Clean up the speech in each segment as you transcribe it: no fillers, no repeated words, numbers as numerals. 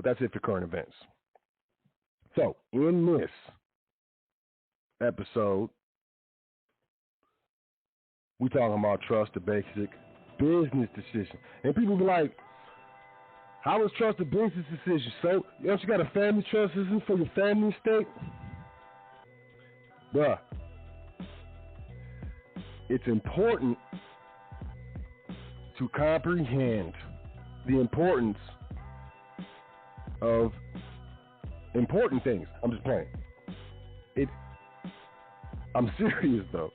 that's it for current events. So, in this episode, we talking about trust, the basic business decision. And people be like, how is trust a business decision? So, you know, you got a family trust system for your family estate? Bruh, it's important to comprehend the importance of important things. I'm just playing. I'm serious though.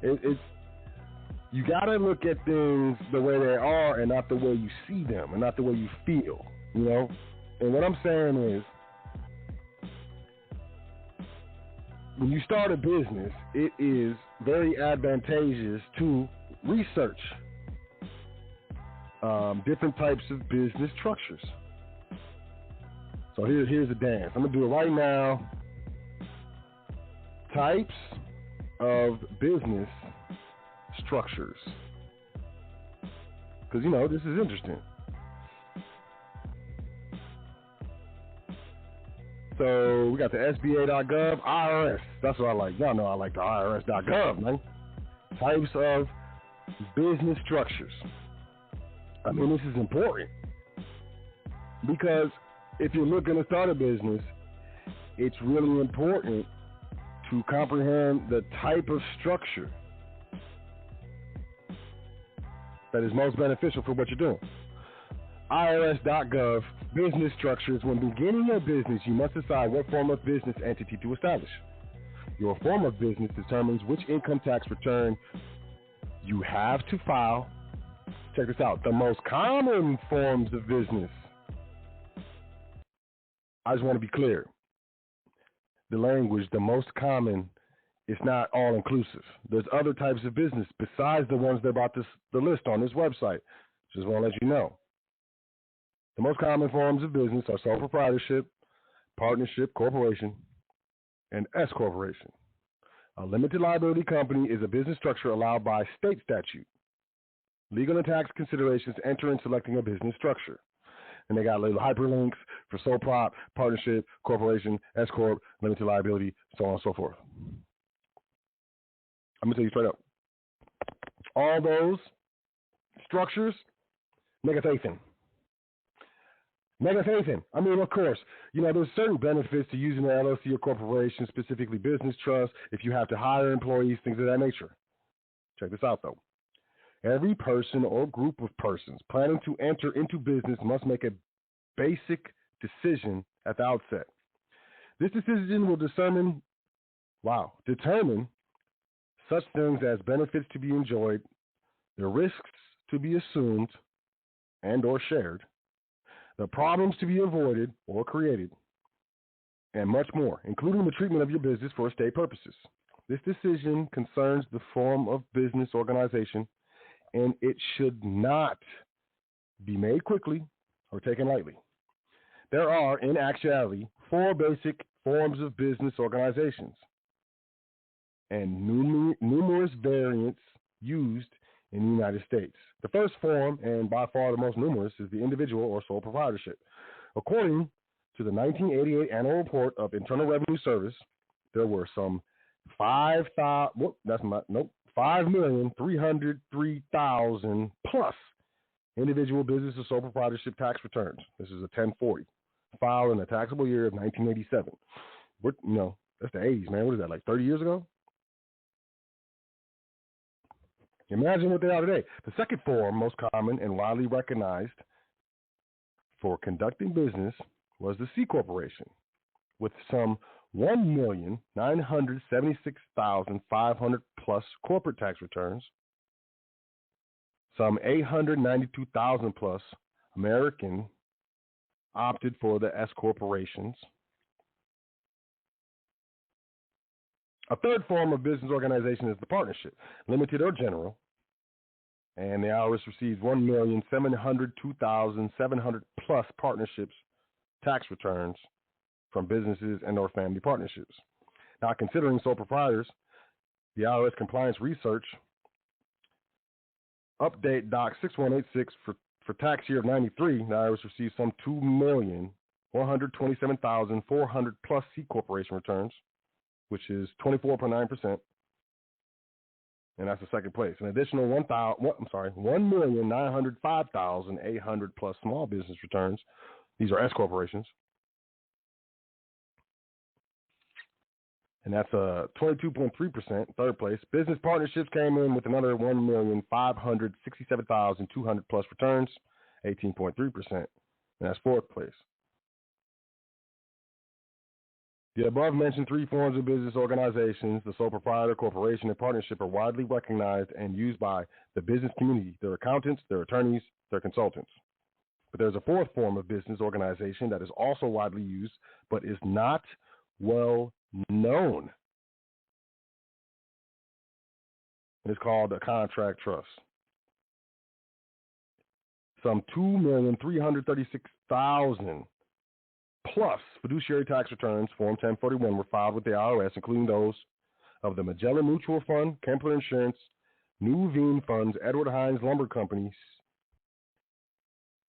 It's you gotta look at things the way they are and not the way you see them and not the way you feel. You know. And what I'm saying is, when you start a business, it is very advantageous to research different types of business structures. So here's a dance. I'm going to do it right now. Types of business structures. Because, you know, this is interesting. So we got the SBA.gov, IRS. That's what I like. Y'all know I like the IRS.gov, man. Types of business structures. I mean, this is important because if you're looking to start a business, it's really important to comprehend the type of structure that is most beneficial for what you're doing. IRS.gov, business structures. When beginning a business, you must decide what form of business entity to establish. Your form of business determines which income tax return you have to file. Check this out. The most common forms of business. I just want to be clear. The language, the most common, is not all inclusive. There's other types of business besides the ones they're about the list on this website. Just want to let you know. The most common forms of business are sole proprietorship, partnership, corporation, and S corporation. A limited liability company is a business structure allowed by state statute. Legal and tax considerations enter in selecting a business structure. And they got little hyperlinks for sole prop, partnership, corporation, S corp, limited liability, so on and so forth. I'm going to tell you straight up. All those structures, negative. I mean, of course, you know, there's certain benefits to using an LLC or corporation, specifically business trust, if you have to hire employees, things of that nature. Check this out, though. Every person or group of persons planning to enter into business must make a basic decision at the outset. This decision will determine such things as benefits to be enjoyed, the risks to be assumed and or shared, the problems to be avoided or created, and much more, including the treatment of your business for estate purposes. This decision concerns the form of business organization, and it should not be made quickly or taken lightly. There are, in actuality, 4 basic forms of business organizations and numerous variants used in the United States. The first form, and by far the most numerous, is the individual or sole proprietorship. According to the 1988 Annual Report of Internal Revenue Service, there were some 5,303,000 plus individual business or sole proprietorship tax returns. This is a 1040 filed in the taxable year of 1987. That's the 80s, man. What is that, like 30 years ago? Imagine what they are today. The second form, most common and widely recognized for conducting business, was the C Corporation, with some 1,976,500 plus corporate tax returns, some 892,000 plus American opted for the S corporations. A third form of business organization is the partnership, limited or general, and the IRS receives 1,702,700 plus partnerships tax returns from businesses and or family partnerships. Now, considering sole proprietors, the IRS Compliance Research Update Doc 6186 for tax year of 93, the IRS received some 2 million 127,400 plus C corporation returns, which is 24.9%, and that's the second place. An additional 1,905,800 plus small business returns. These are S corporations, and that's 22.3%. Third place. Business partnerships came in with another 1,567,200 plus returns, 18.3%, and that's fourth place. The above-mentioned three forms of business organizations, the sole proprietor, corporation, and partnership, are widely recognized and used by the business community, their accountants, their attorneys, their consultants. But there's a fourth form of business organization that is also widely used but is not well known. It's called a contract trust. Some 2,336,000 plus fiduciary tax returns, Form 1041, were filed with the IRS, including those of the Magellan Mutual Fund, Kempler Insurance, Nuveen Funds, Edward Hines Lumber Companies,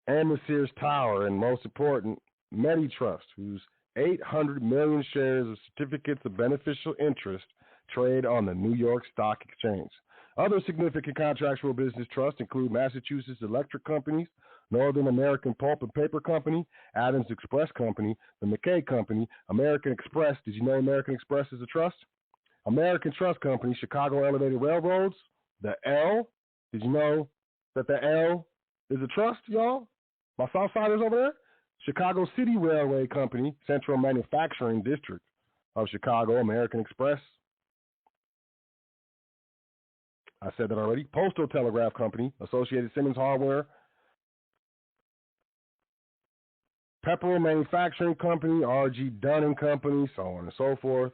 and the Sears Tower, and most important, MediTrust, whose 800 million shares of certificates of beneficial interest trade on the New York Stock Exchange. Other significant contractual business trusts include Massachusetts Electric Companies, Northern American Pulp and Paper Company, Adams Express Company, the McKay Company, American Express. Did you know American Express is a trust? American Trust Company, Chicago Elevated Railroads, the L. Did you know that the L is a trust, y'all? My Southsiders over there? Chicago City Railway Company, Central Manufacturing District of Chicago, American Express. I said that already. Postal Telegraph Company, Associated Simmons Hardware, Pepperell Manufacturing Company, R.G. Dunn and Company, so on and so forth.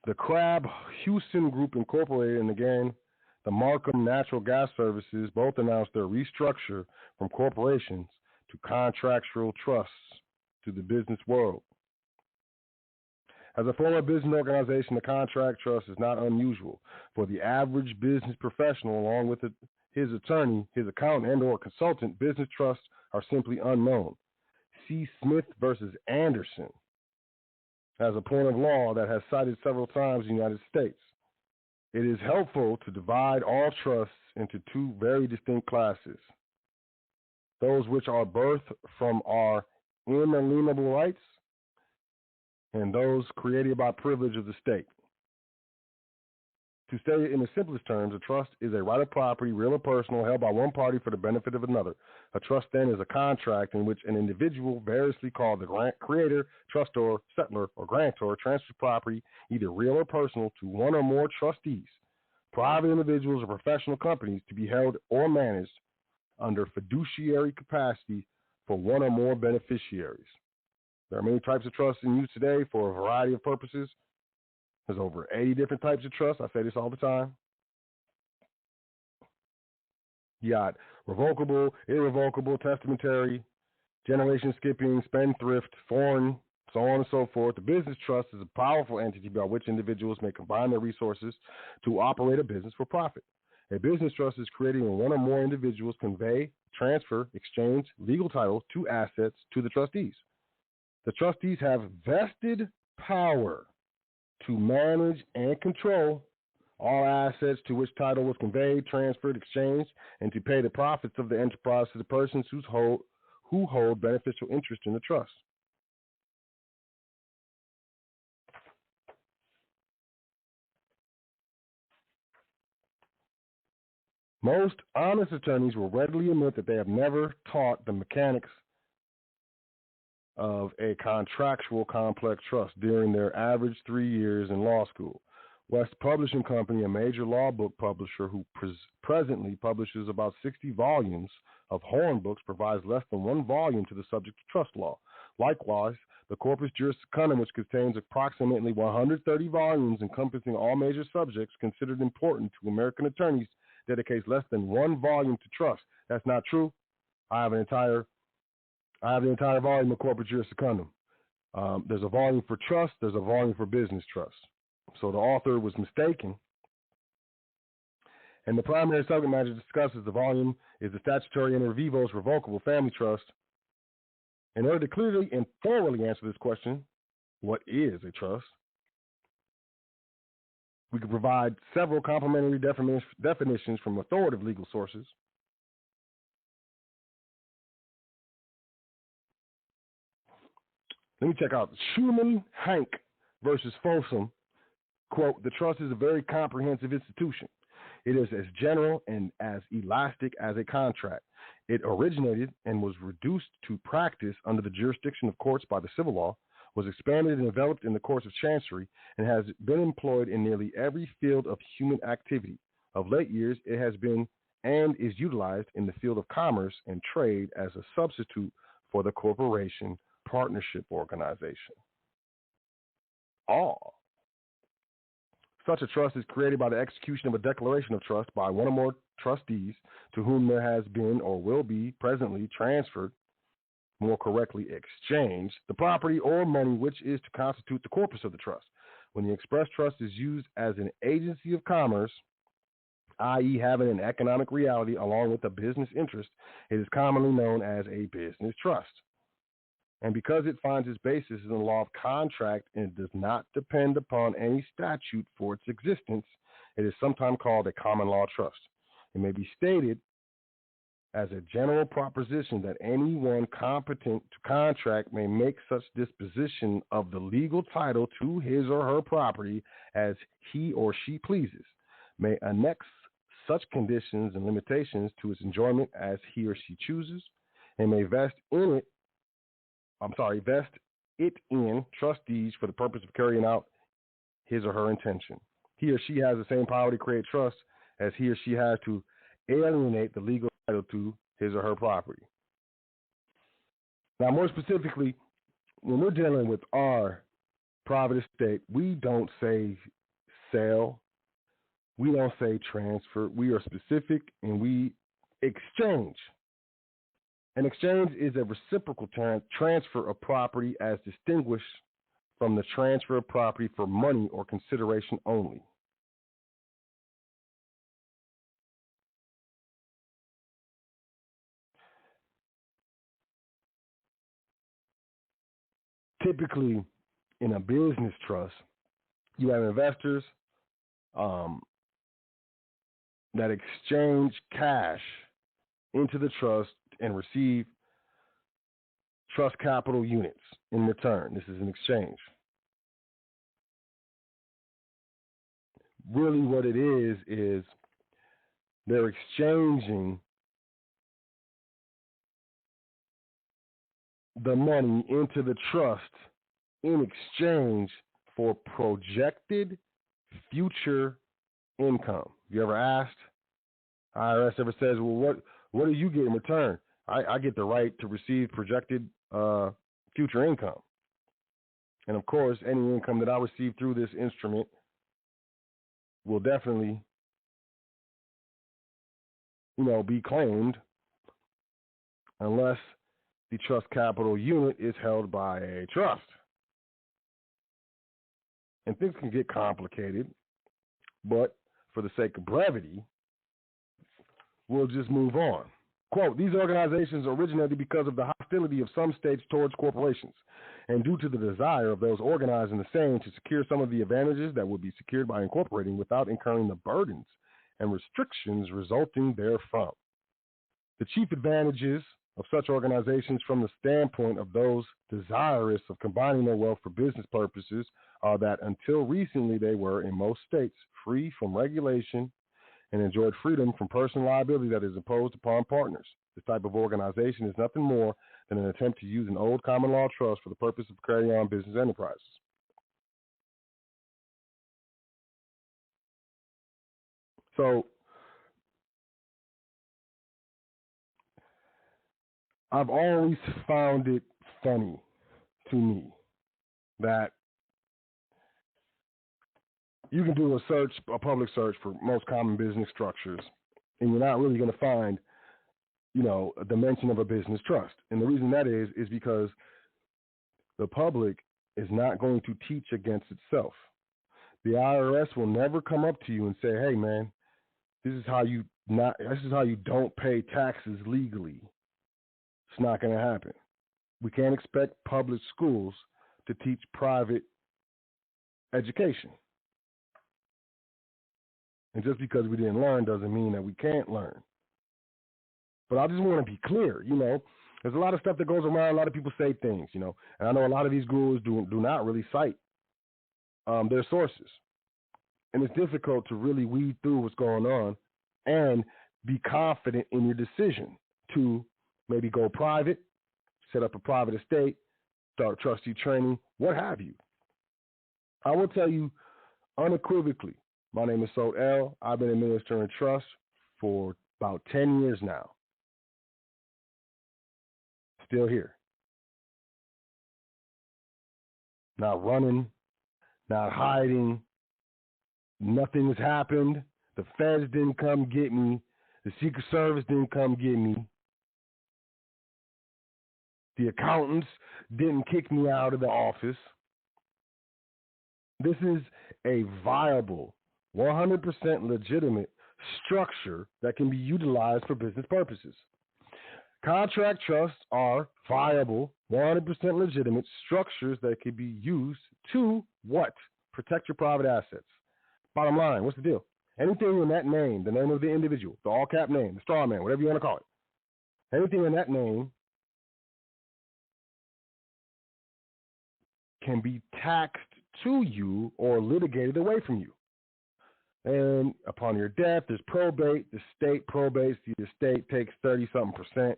The Crabb Houston Group Incorporated, and again, the Markham Natural Gas Services, both announced their restructure from corporations to contractual trusts to the business world. As a form of business organization, the contract trust is not unusual. For the average business professional, along with his attorney, his accountant, and or consultant, business trusts are simply unknown. See Smith versus Anderson as a point of law that has cited several times in the United States. It is helpful to divide all trusts into two very distinct classes. Those which are birthed from our inalienable rights, and those created by privilege of the state. To state it in the simplest terms, a trust is a right of property, real or personal, held by one party for the benefit of another. A trust then is a contract in which an individual, variously called the creator, trustor, settlor, or grantor, transfers property, either real or personal, to one or more trustees, private individuals, or professional companies, to be held or managed under fiduciary capacity for one or more beneficiaries. There are many types of trusts in use today for a variety of purposes. There's over 80 different types of trusts. I say this all the time. You got revocable, irrevocable, testamentary, generation skipping, spendthrift, foreign, so on and so forth. The business trust is a powerful entity by which individuals may combine their resources to operate a business for profit. A business trust is created when one or more individuals convey, transfer, exchange legal title to assets to the trustees. The trustees have vested power to manage and control all assets to which title was conveyed, transferred, exchanged, and to pay the profits of the enterprise to the persons who hold beneficial interest in the trust. Most honest attorneys will readily admit that they have never taught the mechanics of a contractual complex trust during their average 3 years in law school. West Publishing Company, a major law book publisher who presently publishes about 60 volumes of Horn books, provides less than one volume to the subject of trust law. Likewise, the Corpus Juris Secundum, which contains approximately 130 volumes encompassing all major subjects considered important to American attorneys, dedicates less than one volume to trust. That's not true. I have the entire volume of Corpus Juris Secundum. There's a volume for trust. There's a volume for business trust. So the author was mistaken. And the primary subject matter discusses the volume is the statutory inter vivos revocable family trust, In order to clearly and thoroughly answer this question, what is a trust? We can provide several complementary definitions from authoritative legal sources. Let me check out Schumann Hank versus Folsom. Quote, the trust is a very comprehensive institution. It is as general and as elastic as a contract. It originated and was reduced to practice under the jurisdiction of courts by the civil law, was expanded and developed in the course of chancery, and has been employed in nearly every field of human activity. Of late years, it has been and is utilized in the field of commerce and trade as a substitute for the corporation partnership organization. Such a trust is created by the execution of a declaration of trust by one or more trustees to whom there has been or will be presently transferred, more correctly exchanged, the property or money which is to constitute the corpus of the trust. When the express trust is used as an agency of commerce, i.e. having an economic reality along with a business interest, it is commonly known as a business trust. And because it finds its basis in the law of contract and does not depend upon any statute for its existence, it is sometimes called a common law trust. It may be stated as a general proposition that anyone competent to contract may make such disposition of the legal title to his or her property as he or she pleases, may annex such conditions and limitations to its enjoyment as he or she chooses, and may vest it in trustees for the purpose of carrying out his or her intention. He or she has the same power to create trust as he or she has to alienate the legal title to his or her property. Now, more specifically, when we're dealing with our private estate, we don't say sell, we don't say transfer. We are specific and we exchange. An exchange is a reciprocal transfer of property as distinguished from the transfer of property for money or consideration only. Typically, in a business trust, you have investors that exchange cash into the trust and receive trust capital units in return. This is an exchange. Really what it is they're exchanging the money into the trust in exchange for projected future income. You ever asked? IRS ever says, well, what do you get in return? I get the right to receive projected future income. And of course, any income that I receive through this instrument will definitely, be claimed unless the trust capital unit is held by a trust. And things can get complicated, but for the sake of brevity, we'll just move on. Quote, these organizations originated because of the hostility of some states towards corporations and due to the desire of those organizing the same to secure some of the advantages that would be secured by incorporating without incurring the burdens and restrictions resulting therefrom. The chief advantages of such organizations from the standpoint of those desirous of combining their wealth for business purposes are that until recently they were, in most states, free from regulation and enjoyed freedom from personal liability that is imposed upon partners. This type of organization is nothing more than an attempt to use an old common law trust for the purpose of carrying on business enterprises. So, I've always found it funny to me that you can do a public search for most common business structures, and you're not really going to find, a dimension of a business trust. And the reason that is because the public is not going to teach against itself. The IRS will never come up to you and say, "Hey, man, this is how you don't pay taxes legally." It's not going to happen. We can't expect public schools to teach private education. And just because we didn't learn doesn't mean that we can't learn. But I just want to be clear, there's a lot of stuff that goes around. A lot of people say things, and I know a lot of these gurus do not really cite their sources. And it's difficult to really weed through what's going on and be confident in your decision to maybe go private, set up a private estate, start trustee training, what have you. I will tell you unequivocally, my name is Sot L. I've been administering trust for about 10 years now. Still here. Not running, not hiding. Nothing has happened. The feds didn't come get me. The Secret Service didn't come get me. The accountants didn't kick me out of the office. This is a viable, 100% legitimate structure that can be utilized for business purposes. Contract trusts are viable, 100% legitimate structures that can be used to what? Protect your private assets. Bottom line, what's the deal? Anything in that name, the name of the individual, the all-cap name, the straw man, whatever you want to call it, anything in that name can be taxed to you or litigated away from you. And upon your death, there's probate. The state probates. The estate takes 30-something%.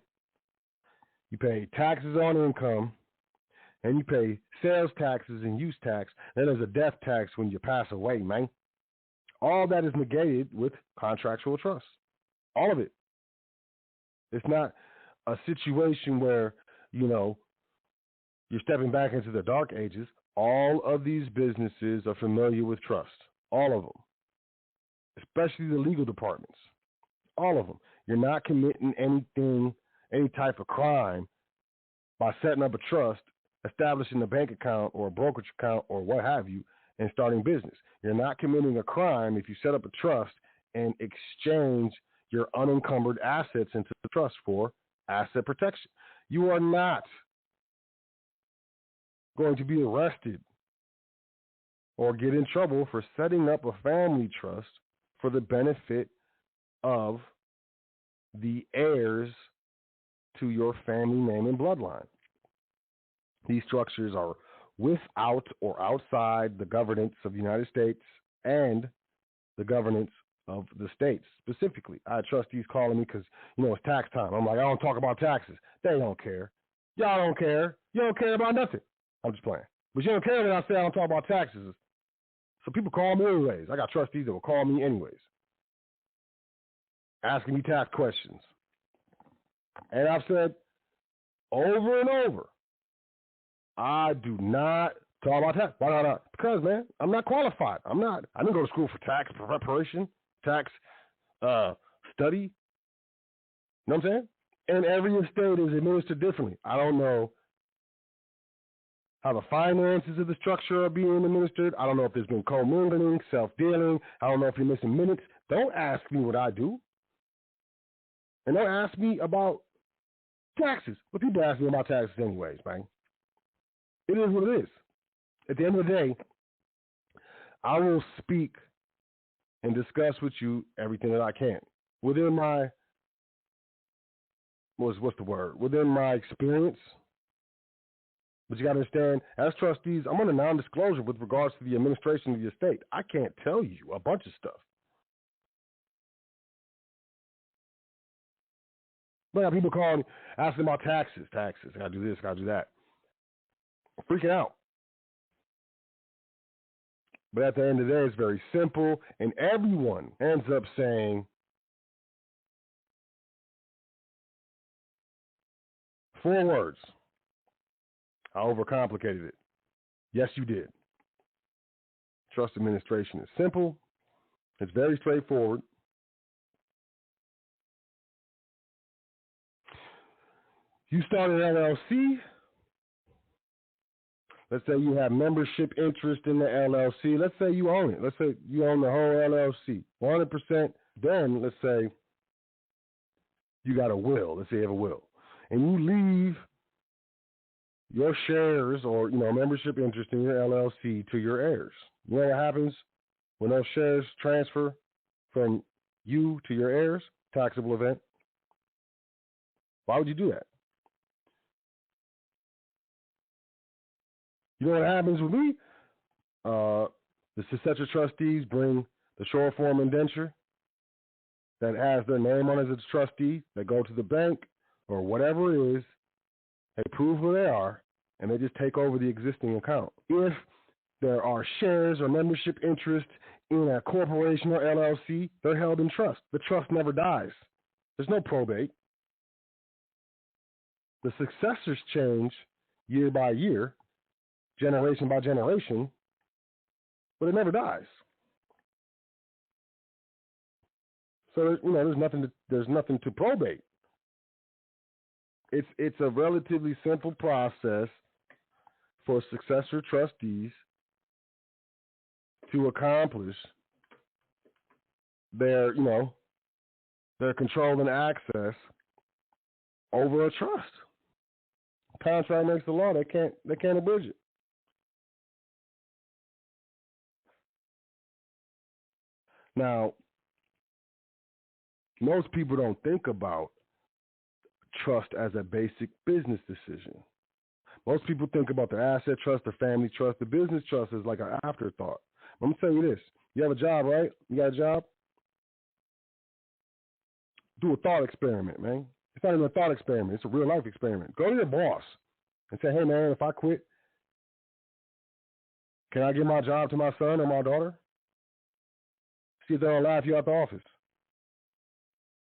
You pay taxes on income, and you pay sales taxes and use tax. Then there's a death tax when you pass away, man. All that is negated with contractual trust. All of it. It's not a situation where, you're stepping back into the dark ages. All of these businesses are familiar with trust. All of them. Especially the legal departments. All of them. You're not committing anything, any type of crime by setting up a trust, establishing a bank account or a brokerage account or what have you, and starting business. You're not committing a crime if you set up a trust and exchange your unencumbered assets into the trust for asset protection. You are not going to be arrested or get in trouble for setting up a family trust for the benefit of the heirs to your family name and bloodline. These structures are without or outside the governance of the United States and the governance of the states specifically. I had trustees calling me because, it's tax time. I'm like, I don't talk about taxes. They don't care. Y'all don't care. You don't care about nothing. I'm just playing. But you don't care that I say I don't talk about taxes. So people call me anyways. I got trustees that will call me anyways, asking me tax questions. And I've said over and over, I do not talk about tax. Why not? Because, man, I'm not qualified. I didn't go to school for tax preparation, tax study. You know what I'm saying? And every estate is administered differently. I don't know how the finances of the structure are being administered. I don't know if there's been commingling, self-dealing. I don't know if you're missing minutes. Don't ask me what I do. And don't ask me about taxes. But people ask me about taxes anyways, man. It is what it is. At the end of the day, I will speak and discuss with you everything that I can. Within my, what's the word? Within my experience. But you got to understand, as trustees, I'm under non-disclosure with regards to the administration of the estate. I can't tell you a bunch of stuff. But I have people calling, asking about taxes. I got to do this, got to do that. I'm freaking out. But at the end of the day, it's very simple, and everyone ends up saying, 4 words. I overcomplicated it. Yes, you did. Trust administration is simple. It's very straightforward. You start an LLC. Let's say you have membership interest in the LLC. Let's say you own it. Let's say you own the whole LLC, 100%. Then let's say you got a will. Let's say you have a will. And you leave your shares or membership interest in your LLC to your heirs. You know what happens when those shares transfer from you to your heirs? Taxable event. Why would you do that? You know what happens with me? The successor trustees bring the short form indenture that has their name on it as a trustee. They go to the bank or whatever it is. They prove who they are, and they just take over the existing account. If there are shares or membership interest in a corporation or LLC, they're held in trust. The trust never dies. There's no probate. The successors change year by year, generation by generation, but it never dies. So there's nothing to probate. It's a relatively simple process for successor trustees to accomplish their control and access over a trust. Contract makes the law. They can't abridge it. Now, most people don't think about trust as a basic business decision. Most people think about the asset trust, the family trust, the business trust is like an afterthought. I'm going to tell you this. You have a job, right? You got a job? Do a thought experiment, man. It's not even a thought experiment. It's a real life experiment. Go to your boss and say, hey, man, if I quit, can I give my job to my son or my daughter? See if they'll laugh you out the office.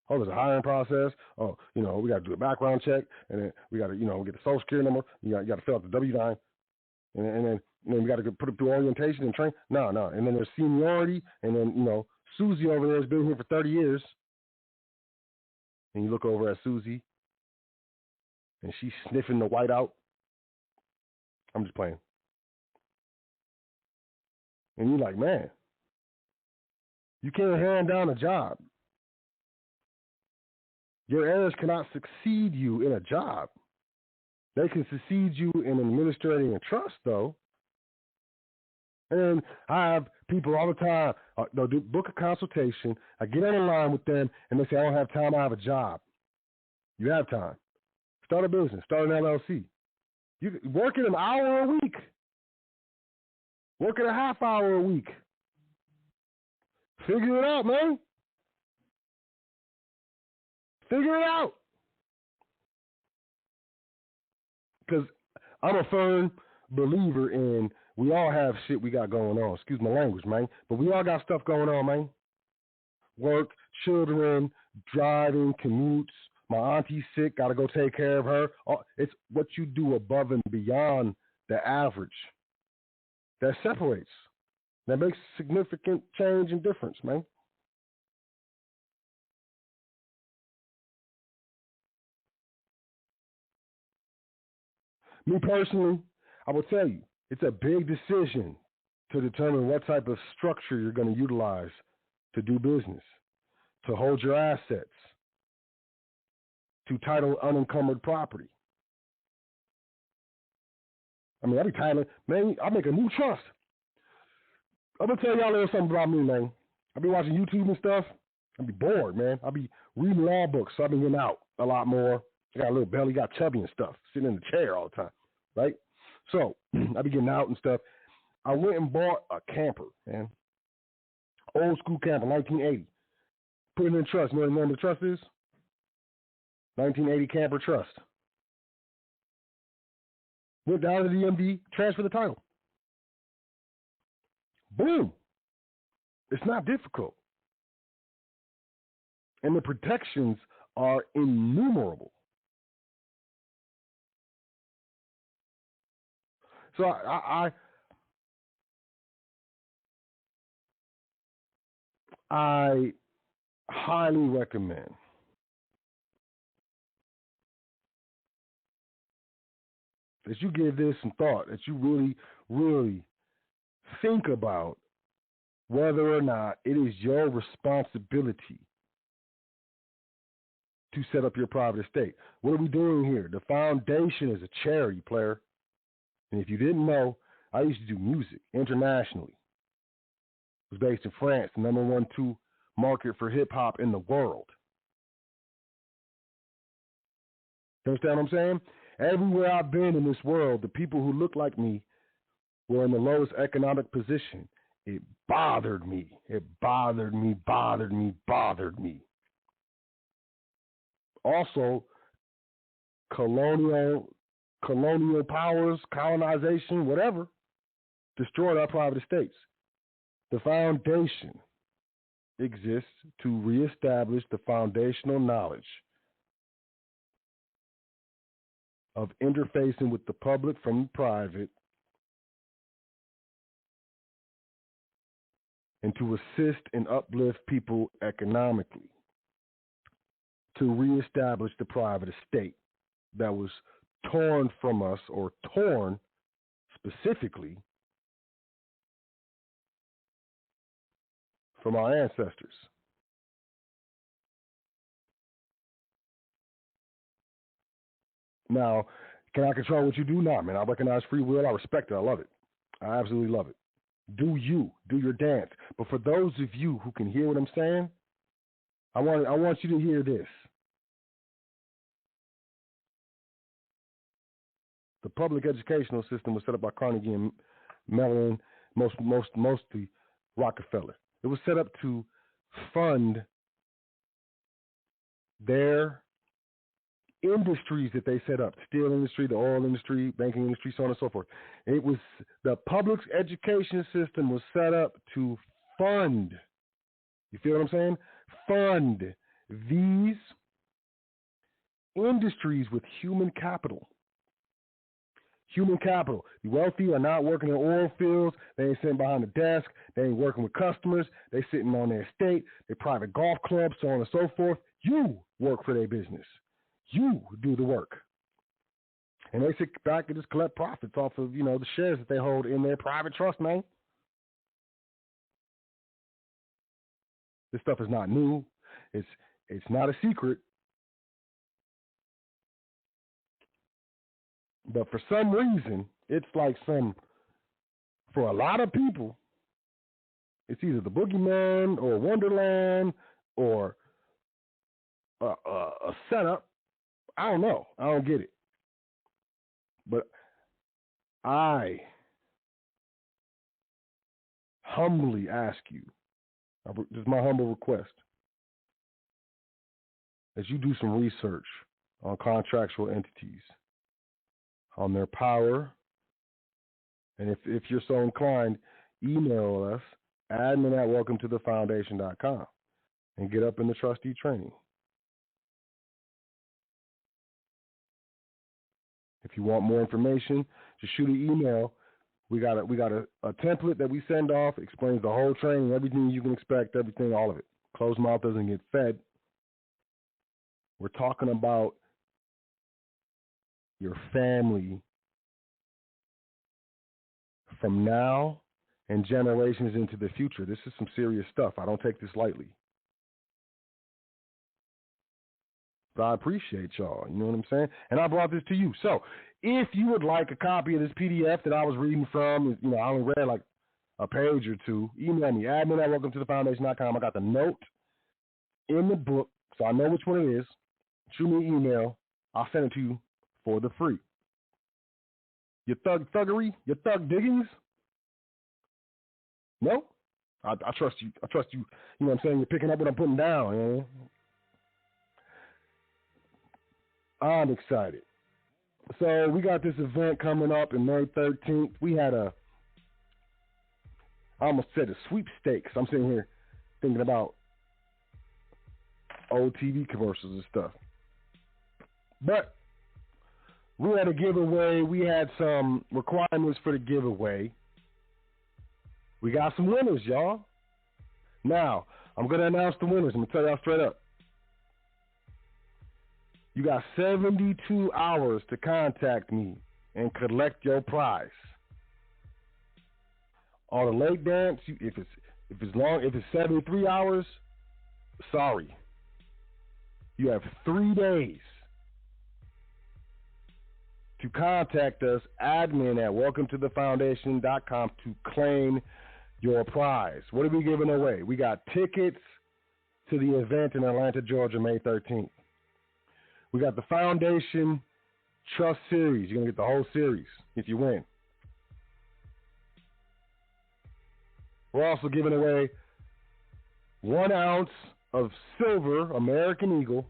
Oh, there's a hiring process. Oh, we got to do a background check, and then we got to, get the social security number. You got to fill out the W-9, and then we got to put it through orientation and train. No. And then there's seniority, and then, Susie over there has been here for 30 years. And you look over at Susie, and she's sniffing the white out. I'm just playing. And you're like, man, you can't hand down a job. Your heirs cannot succeed you in a job. They can succeed you in administrating a trust, though. And I have people all the time, they'll book a consultation. I get on the line with them, and they say, I don't have time, I have a job. You have time. Start a business. Start an LLC. You work it an hour a week. Work it a half hour a week. Figure it out, man. Figure it out. Because I'm a firm believer in we all have shit we got going on. Excuse my language, man. But we all got stuff going on, man. Work, children, driving, commutes. My auntie's sick, got to go take care of her. It's what you do above and beyond the average that separates. That makes significant change and difference, man. Me personally, I will tell you, it's a big decision to determine what type of structure you're going to utilize to do business, to hold your assets, to title unencumbered property. I mean, I be titling, man, I make a new trust. I'm going to tell y'all a little something about me, man. I be watching YouTube and stuff. I be bored, man. I be reading law books, so I be getting out a lot more. I got a little belly, got chubby and stuff, sitting in the chair all the time, right? So I be getting out and stuff. I went and bought a camper, man. Old school camper, 1980. Put it in trust. You know what the name of the trust is? 1980 Camper Trust. Went down to the DMV, transferred the title. Boom. It's not difficult. And the protections are innumerable. So I highly recommend that you give this some thought, that you really, really think about whether or not it is your responsibility to set up your private estate. What are we doing here? The foundation is a charity, player. And if you didn't know, I used to do music internationally. It was based in France, the number 1, 2 market for hip hop in the world. You understand what I'm saying? Everywhere I've been in this world, the people who look like me were in the lowest economic position. It bothered me. It bothered me, bothered me, bothered me. Also, colonial powers, colonization, whatever, destroyed our private estates. The foundation exists to reestablish the foundational knowledge of interfacing with the public from the private, and to assist and uplift people economically, to reestablish the private estate that was torn from us, or torn specifically from our ancestors. Now, can I control what you do? No, man. I recognize free will. I respect it. I love it. I absolutely love it. Do you. Do your dance. But for those of you who can hear what I'm saying, I want you to hear this. The public educational system was set up by Carnegie and Mellon, mostly Rockefeller. It was set up to fund their industries that they set up: steel industry, the oil industry, banking industry, so on and so forth. It was the public education system was set up to fund. You feel what I'm saying? Fund these industries with human capital. Human capital. The wealthy are not working in oil fields. They ain't sitting behind the desk. They ain't working with customers. They sitting on their estate, their private golf clubs, so on and so forth. You work for their business. You do the work. And they sit back and just collect profits off of, the shares that they hold in their private trust, man. This stuff is not new. It's not a secret. But for some reason, it's like for a lot of people, it's either the boogeyman or Wonderland or a setup. I don't know. I don't get it. But I humbly ask you, this is my humble request, as you do some research on contractual entities, on their power, and if you're so inclined, email us, admin@welcometothefoundation.com, and get up in the trustee training. If you want more information, just shoot an email. We got a template that we send off. It explains the whole training, everything you can expect, everything, all of it. Closed mouth doesn't get fed. We're talking about your family from now and generations into the future. This is some serious stuff. I don't take this lightly. But I appreciate y'all. You know what I'm saying? And I brought this to you. So if you would like a copy of this PDF that I was reading from, I only read like a page or two, email me, admin@welcometothefoundation.com. I got the note in the book, so I know which one it is. Shoot me an email. I'll send it to you for the free. Your thuggery? Your thug diggings? No? I trust you. I trust you. You know what I'm saying? You're picking up what I'm putting down. I'm excited. So we got this event coming up in May 13th. We had I almost said a sweepstakes. I'm sitting here thinking about old TV commercials and stuff. But we had a giveaway. We had some requirements for the giveaway. We got some winners, y'all. Now, I'm going to announce the winners. I'm going to tell y'all straight up. You got 72 hours to contact me and collect your prize. On the late dance, if it's 73 hours, sorry. You have 3 days to contact us, admin at welcometothefoundation.com, to claim your prize. What are we giving away? We got tickets to the event in Atlanta, Georgia, May 13th. We got the Foundation Trust Series. You're going to get the whole series if you win. We're also giving away 1 ounce of silver American Eagle.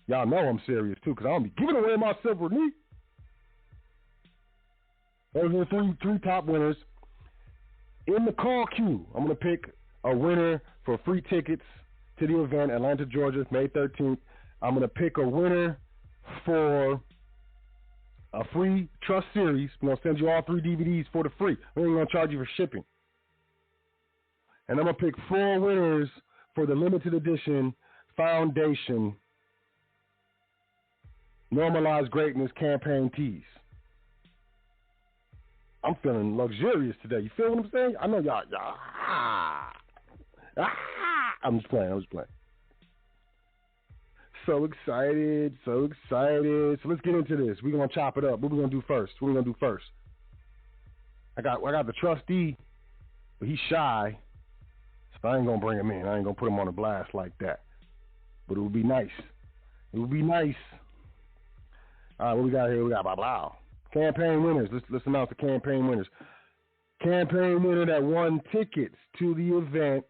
Y'all know I'm serious, too, because I don't be giving away my silver knee. Those are the three top winners. In the call queue, I'm going to pick a winner for free tickets to the event, Atlanta, Georgia, May 13th. I'm going to pick a winner for a free Trust Series. I'm going to send you all 3 DVDs for the free. We're only going to charge you for shipping. And I'm going to pick 4 winners for the limited edition Foundation Normalized Greatness campaign tees. I'm feeling luxurious today. You feel what I'm saying? I know y'all. I'm just playing. So excited. So let's get into this. We're going to chop it up. What we going to do first? I got the trustee, but he's shy. So I ain't going to bring him in. I ain't going to put him on a blast like that. But it would be nice. All right, what we got here? We got blah. Campaign winners. Let's announce the campaign winners. Campaign winner that won tickets to the event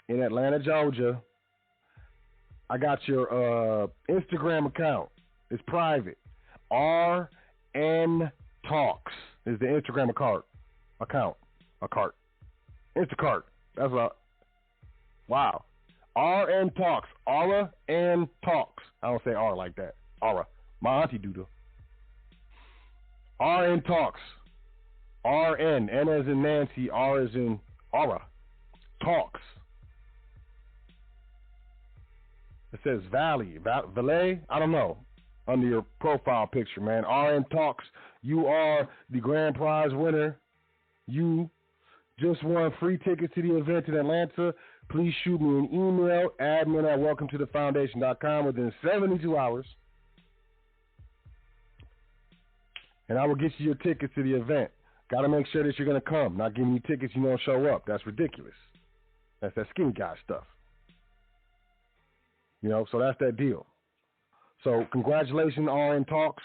in Atlanta, Georgia. I got your Instagram account. It's private. RN Talks is the Instagram account. Instacart. That's what. Wow. RN Talks. Aura and Talks. I don't say R like that. Aura. My auntie do though. RN Talks. RN. N as in Nancy. R as in Aura. Talks. It says Valet. I don't know. Under your profile picture, man. RN Talks. You are the grand prize winner. You just won free tickets to the event in Atlanta. Please shoot me an email, admin at welcometothefoundation.com within 72 hours. And I will get you your tickets to the event. Got to make sure that you're going to come. Not giving you tickets, you don't show up. That's ridiculous. That's that skinny guy stuff. You know, so that's that deal. So congratulations, RN Talks,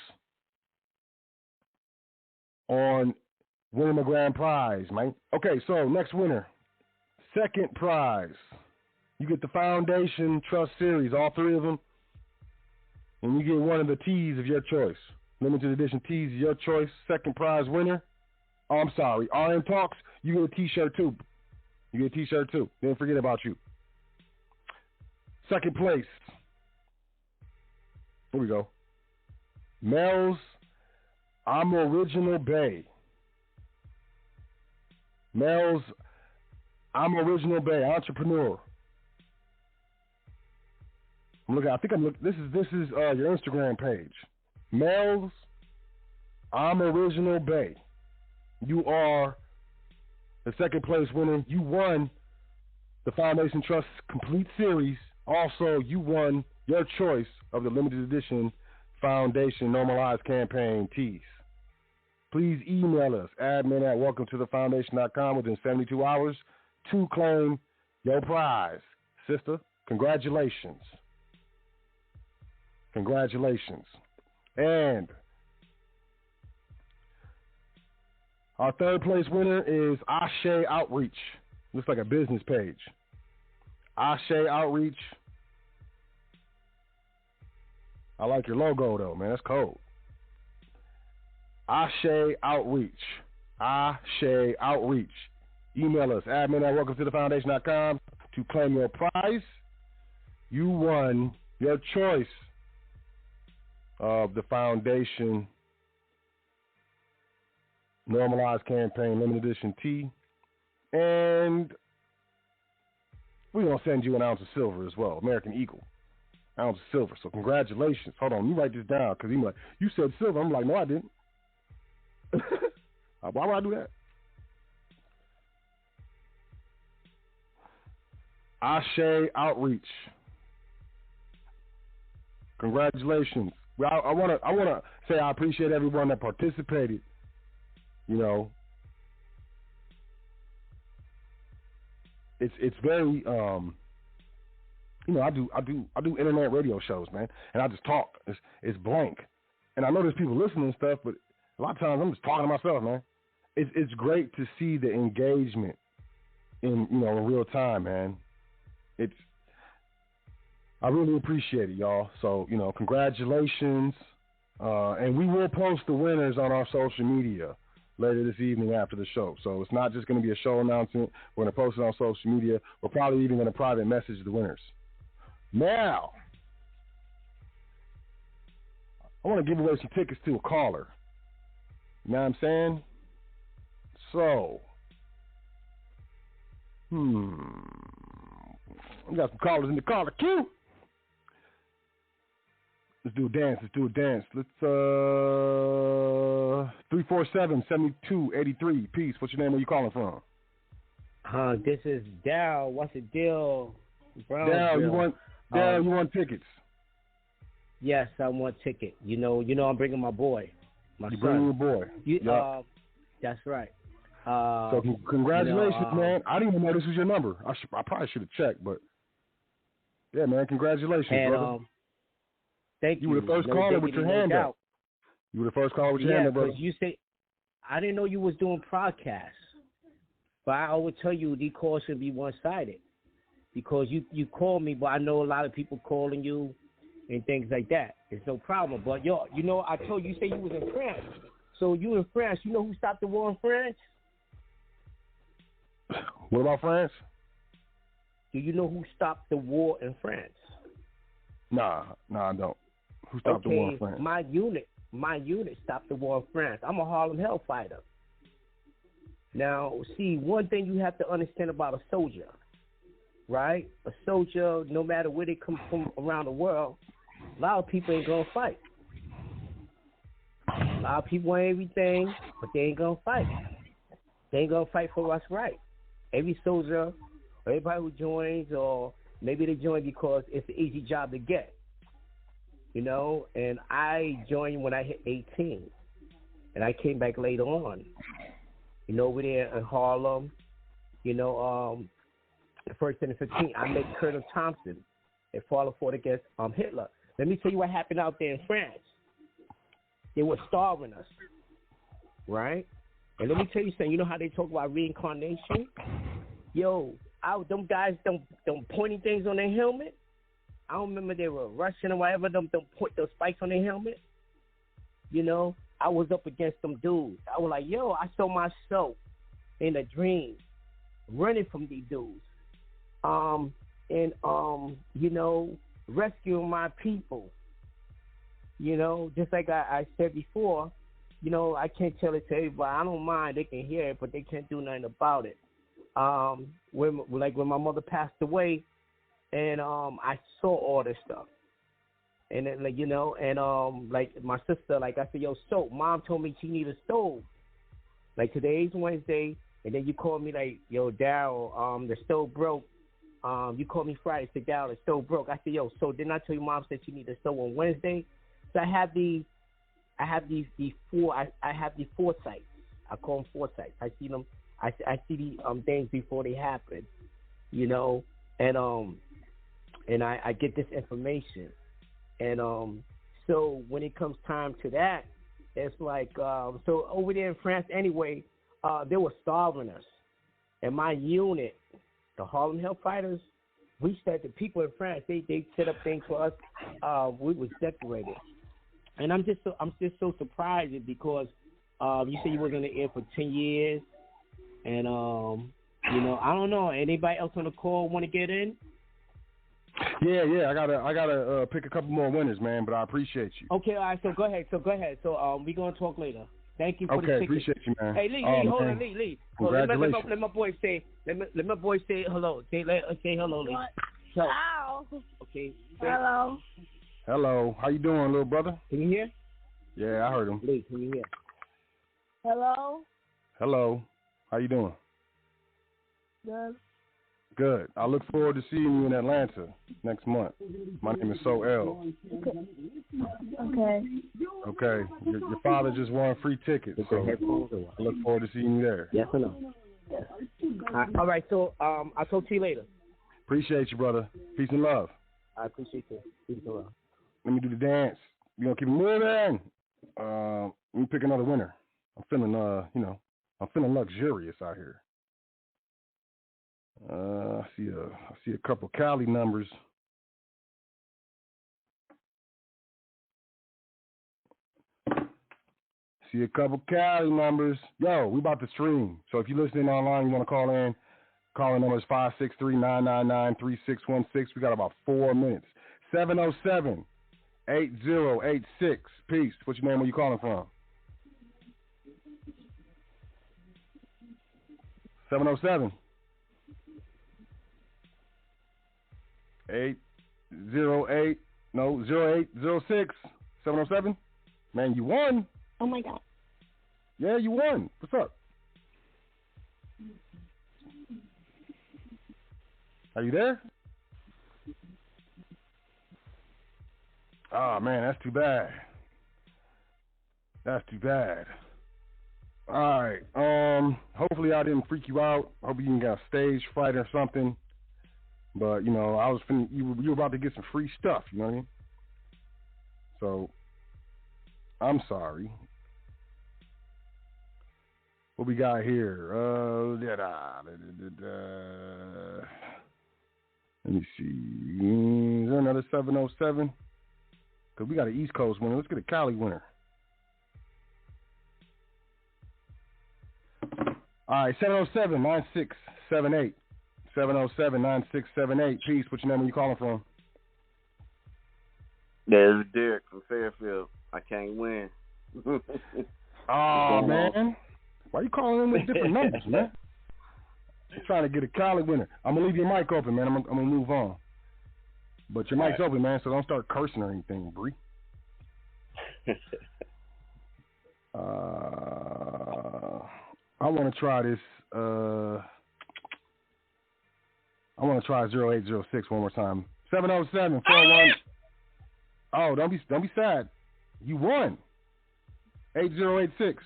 on winning the grand prize, man. Okay, so next winner. Second prize. You get the Foundation Trust Series, all 3 of them. And you get one of the tees of your choice. Limited edition tees of your choice. Second prize winner. Oh, I'm sorry. RN Talks, you get a t-shirt too. Didn't forget about you. Second place. Here we go. Mel's I'm Original Bay. Mel's I'm Original Bay, entrepreneur. This is your Instagram page. Mel's I'm Original Bay. You are the second place winner. You won the Foundation Trust Complete Series. Also, you won your choice of the limited edition Foundation Normalized Campaign tees. Please email us, admin at welcometothefoundation.com within 72 hours to claim your prize. Sister, congratulations. And our third place winner is Ashe Outreach. Looks like a business page. Ashe Outreach. I like your logo though, man. That's cold. Ashe Outreach. Email us, admin at welcometothefoundation.com to claim your prize. You won your choice of the Foundation Normalized Campaign Limited Edition tee. And we're going to send you an ounce of silver as well, American Eagle. Ounce of silver. So congratulations. Hold on, let me write this down because he's like, you said silver. I'm like, no, I didn't. Why would I do that? Ashe Outreach. Congratulations. Well, I wanna say I appreciate everyone that participated. You know, it's very you know, I do internet radio shows, man, and I just talk. It's blank, and I know there's people listening and stuff, but a lot of times I'm just talking to myself, man. It's great to see the engagement in real time, man. I really appreciate it, y'all. So congratulations, and we will post the winners on our social media later this evening after the show. So it's not just going to be a show announcement. We're going to post it on social media. We're probably even going to private message the winners. Now, I want to give away some tickets to a caller. You know what I'm saying? So, we got some callers in the caller queue. Let's do a dance. Let's 347-7283. Peace. What's your name? Where you calling from? This is Dal. What's the deal? Dal, you want tickets? Yes, I want ticket. You know, I'm bringing my boy. My son. Bringing your boy. Yep. That's right. So congratulations, man. I didn't even know this was your number. I probably should have checked, but yeah, man, congratulations, brother. Thank you. You were the first caller with your hand up. You were the first caller with your hand up, brother. Yeah, because you say I didn't know you was doing podcasts, but I always tell you these calls should be one-sided because you call me, but I know a lot of people calling you and things like that. It's no problem. But I told you say you was in France. So you in France, you know who stopped the war in France? What about France? Do you know who stopped the war in France? Nah, I don't. Who stopped the war in France? My unit stopped the war in France. I'm a Harlem Hellfighter. Now, see, one thing you have to understand about a soldier, right? A soldier, no matter where they come from around the world, a lot of people ain't gonna fight. A lot of people want everything, but they ain't gonna fight. They ain't gonna fight for what's right. Every soldier, everybody who joins, or maybe they join because it's an easy job to get. And I joined when I hit 18. And I came back later on. Over there in Harlem, the first and 15, I met Colonel Thompson and fought against Hitler. Let me tell you what happened out there in France. They were starving us, right? And let me tell you something. You know how they talk about reincarnation? Them guys don't pointing things on their helmet. I don't remember they were Russian or whatever. Them point those spikes on their helmet. I was up against them dudes. I was like, I saw myself in a dream running from these dudes. Rescuing my people. Just like I said before, I can't tell it to everybody. I don't mind. They can hear it, but they can't do nothing about it. When my mother passed away, and I saw all this stuff. And then, like my sister, like I said, Sot, Mom told me she need a stove. Like today's Wednesday, and then you called me like, Daryl, the stove broke. You called me Friday, said, Daryl, the stove broke. I said, so didn't I tell you Mom said she need a stove on Wednesday? So I have these four sites. I call them foresights. I see them. I see these things before they happen, and I get this information. And so when it comes time to that, it's like, so over there in France anyway, they were starving us. And my unit, the Harlem Hellfighters, we said the people in France, they set up things for us. We was decorated. And I'm just so surprised because you said you was in the air for 10 years. And, I don't know. Anybody else on the call want to get in? Yeah. I gotta pick a couple more winners, man. But I appreciate you. Okay, all right. So go ahead. So we gonna talk later. Thank you for the ticket. Okay, appreciate you, man. Hey, Lee, hold on, Lee. Congratulations. Let my boy say. Let my boy say hello. Say hello, Lee. Hello. Okay. Hello. Hello. How you doing, little brother? Can you hear? Yeah, I heard him. Lee, can you hear? Hello. Hello. How you doing? Good. Good. I look forward to seeing you in Atlanta next month. My name is So L. Okay. Okay. Your father just won free tickets. So I look forward to seeing you there. Yes or no? Yes. All right. So I'll talk to you later. Appreciate you, brother. Peace and love. I appreciate you. Peace and love. Let me do the dance. We gonna keep it moving. Let me pick another winner. I'm feeling, I'm feeling luxurious out here. I see a couple Cali numbers. See a couple Cali numbers. Yo, we about to stream. So if you're listening online, you want to call in. Calling number is 563-999-3616. We got about 4 minutes. 707-8086. Peace. What's your name? Where you calling from? 707. 808. No, 0806. 707. Man, you won. Oh my God. Yeah, you won. What's up? Are you there? Oh, man, that's too bad. That's too bad. All right. Hopefully I didn't freak you out. Hope you didn't get a stage fright or something. But, you were about to get some free stuff, you know what I mean? So, I'm sorry. What we got here? Let me see. Is there another 707? Because we got an East Coast winner. Let's get a Cali winner. All right, 707-9678. 707-9678. Peace. What's your name? Where you calling from? There's Derek from Fairfield. I can't win. Oh, man. Why you calling in with different numbers, man? I'm trying to get a Cali winner. I'm going to leave your mic open, man. I'm going to move on. But your mic's open, man, so don't start cursing or anything, Bree. I want to try this. I want to try 0806 one more time. 707-41. Oh, don't be sad. You won. 8086.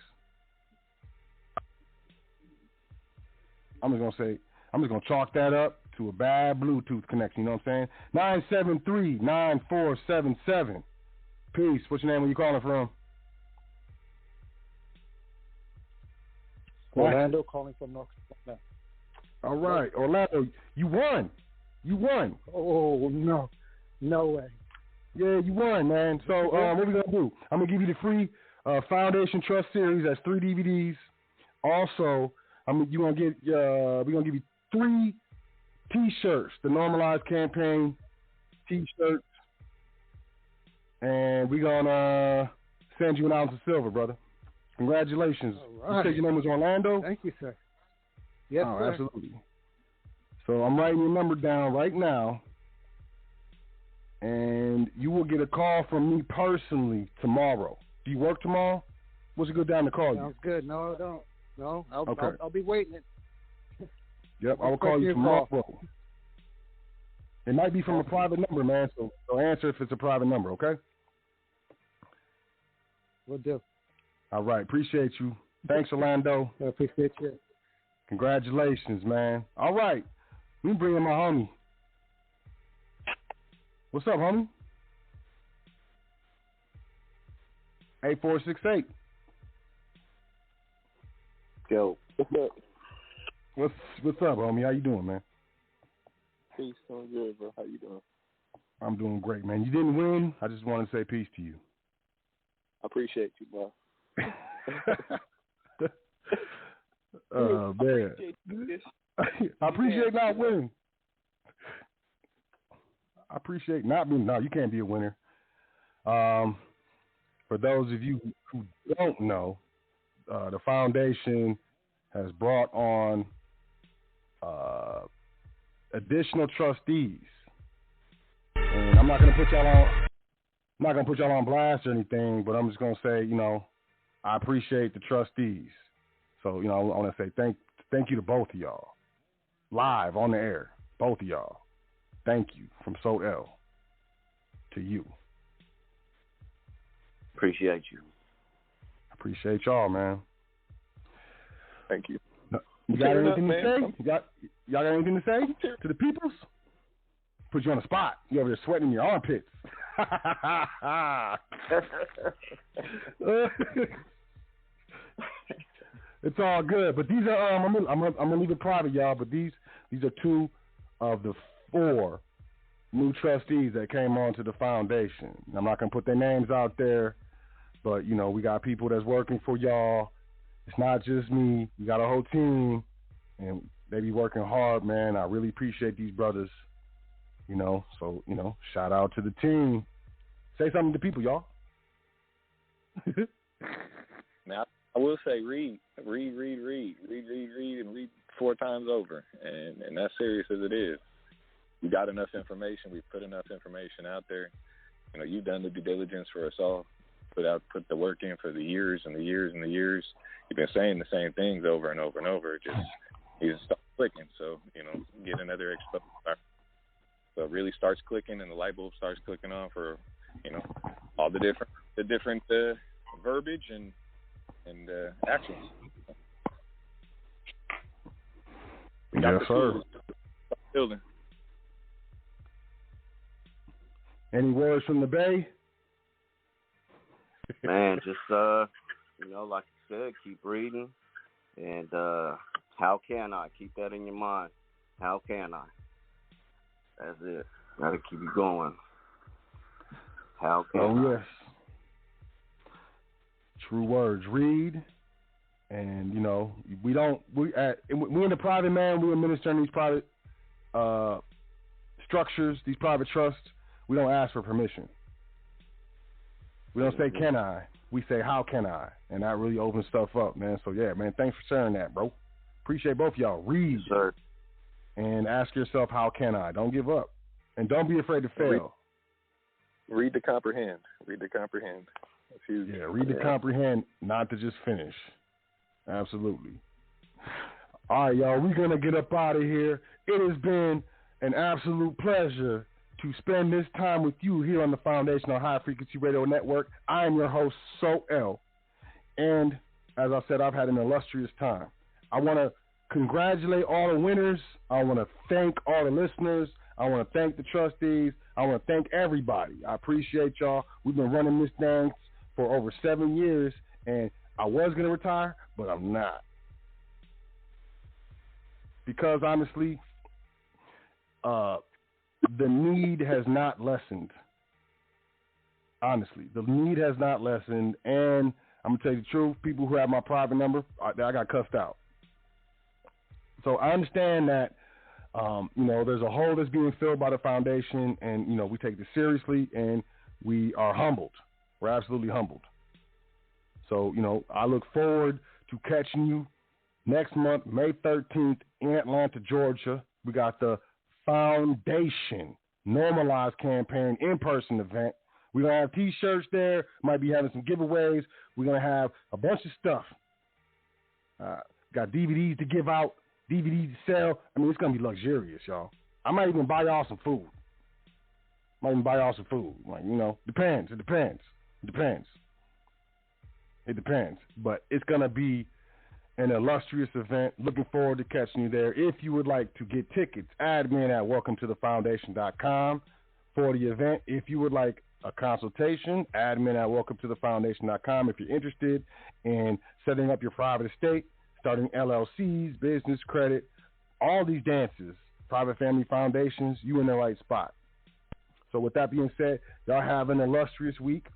I'm just gonna chalk that up to a bad Bluetooth connection. You know what I'm saying? 973-9477. Peace. What's your name? Where you calling from? Orlando, calling from North Carolina. All right, Orlando, you won. You won. Oh no way. Yeah, you won, man. So what we gonna do? I'm gonna give you the free Foundation Trust series. That's 3 DVDs. Also, we're gonna give you 3 T-shirts. The Normalized Campaign T-shirts, and we're gonna send you an ounce of silver, brother. Congratulations. All right. You said your name was Orlando? Thank you, sir. Yes, sir. Absolutely. So I'm writing your number down right now, and you will get a call from me personally tomorrow. Do you work tomorrow? What's a good time to call you? Sounds good. No, I don't. No, I'll be waiting. Yep, I will call you tomorrow. It might be from a private number, man, so answer if it's a private number, okay? Will do. All right, appreciate you. Thanks, Orlando. I appreciate you. Congratulations, man. All right, let me bring in my homie. What's up, homie? 8468. Yo, what's up? What's up, homie? How you doing, man? Peace, doing good, bro. How you doing? I'm doing great, man. You didn't win. I just wanted to say peace to you. I appreciate you, bro. Oh, man. I appreciate not winning. I appreciate not being. No, you can't be a winner. For those of you who don't know, the foundation has brought on additional trustees, and I'm not gonna put y'all on blast or anything, but I'm just gonna say, I appreciate the trustees. So, I want to say thank you to both of y'all, live on the air. Both of y'all. Thank you from Sot L to you. Appreciate you. Appreciate y'all, man. Thank you. You got anything to say? Y'all got anything to say to the peoples? Put you on the spot. You over there sweating in your armpits. It's all good, but these are I'm gonna leave it private, y'all. But these are two of the 4 new trustees that came onto the foundation. I'm not gonna put their names out there, but you know we got people that's working for y'all. It's not just me. We got a whole team, and they be working hard, man. I really appreciate these brothers. You know, so you know, shout out to the team. Say something to people, y'all. Now, I will say read, and read 4 times over, and that's serious as it is. You got enough information. We've put enough information out there. You know, you've done the due diligence for us all. Put the work in for the years and the years and the years. You've been saying the same things over and over and over. It just needs to start clicking. So, you know, get another exposure. So it really starts clicking, and the light bulb starts clicking on for, you know, all the different verbiage and actions. Yes, sir. Building. Any words from the Bay? Man, just you know, like you said, keep reading, and how can I keep that in your mind? How can I? That's it. Gotta keep it going. How can I? Oh yes. True words. Read, and you know we in the private, man. We administer in these private structures, these private trusts. We don't ask for permission. We don't say, can I? We say, how can I? And that really opens stuff up, man. So, yeah, man, thanks for sharing that, bro. Appreciate both of y'all. Read, yes, sir. And ask yourself, how can I? Don't give up. And don't be afraid to fail. Read to comprehend. Read to comprehend. That's huge. Yeah, read to comprehend, not to just finish. Absolutely. All right, y'all, we're going to get up out of here. It has been an absolute pleasure to spend this time with you here on the Foundational High Frequency Radio Network. I am your host, Sot L. And as I said, I've had an illustrious time. I want to congratulate all the winners. I want to thank all the listeners. I want to thank the trustees. I want to thank everybody. I appreciate y'all. We've been running this thing for over 7 years, and I was going to retire, but I'm not. Because honestly, the need has not lessened. Honestly, the need has not lessened, and I'm going to tell you the truth, people who have my private number, I got cussed out. So I understand that, you know, there's a hole that's being filled by the foundation, and, you know, we take this seriously, and we are humbled. We're absolutely humbled. So, you know, I look forward to catching you next month, May 13th, in Atlanta, Georgia. We got the Foundation Normalized Campaign in-person event. We're going to have T-shirts there. Might be having some giveaways. We're going to have a bunch of stuff. Got DVDs to give out, DVDs to sell. I mean, it's going to be luxurious, y'all. I might even buy y'all some food. Like, you know, depends. It depends. But it's going to be an illustrious event. Looking forward to catching you there. If you would like to get tickets, admin at welcometothefoundation.com for the event. If you would like a consultation, admin at welcometothefoundation.com. If you're interested in setting up your private estate, starting LLCs, business credit, all these dances, private family foundations, you in the right spot. So with that being said, y'all have an illustrious week.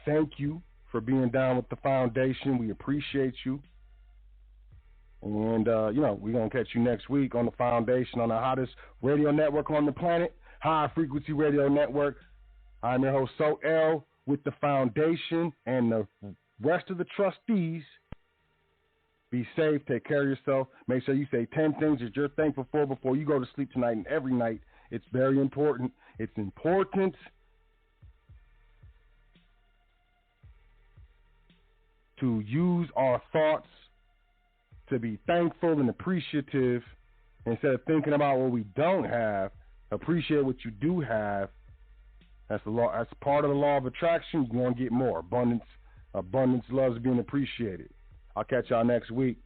Thank you for being down with the foundation. We appreciate you. And, you know, we're going to catch you next week on the foundation, on the hottest radio network on the planet, High Frequency Radio Network. I'm your host, Sot L, with the foundation and the rest of the trustees. Be safe. Take care of yourself. Make sure you say 10 things that you're thankful for before you go to sleep tonight and every night. It's very important. It's important to use our thoughts to be thankful and appreciative Instead of thinking about what we don't have, appreciate what you do have. That's the law. That's part of the law of attraction. You're going to get more. Abundance loves being appreciated. I'll catch y'all next week.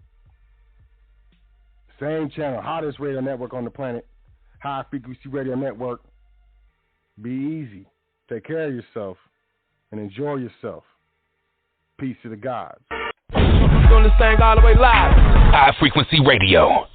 Same channel, hottest radio network on the planet. High Frequency Radio Network. Be easy. Take care of yourself and enjoy yourself. Peace to the gods. Doing this thing all the way live. High Frequency Radio.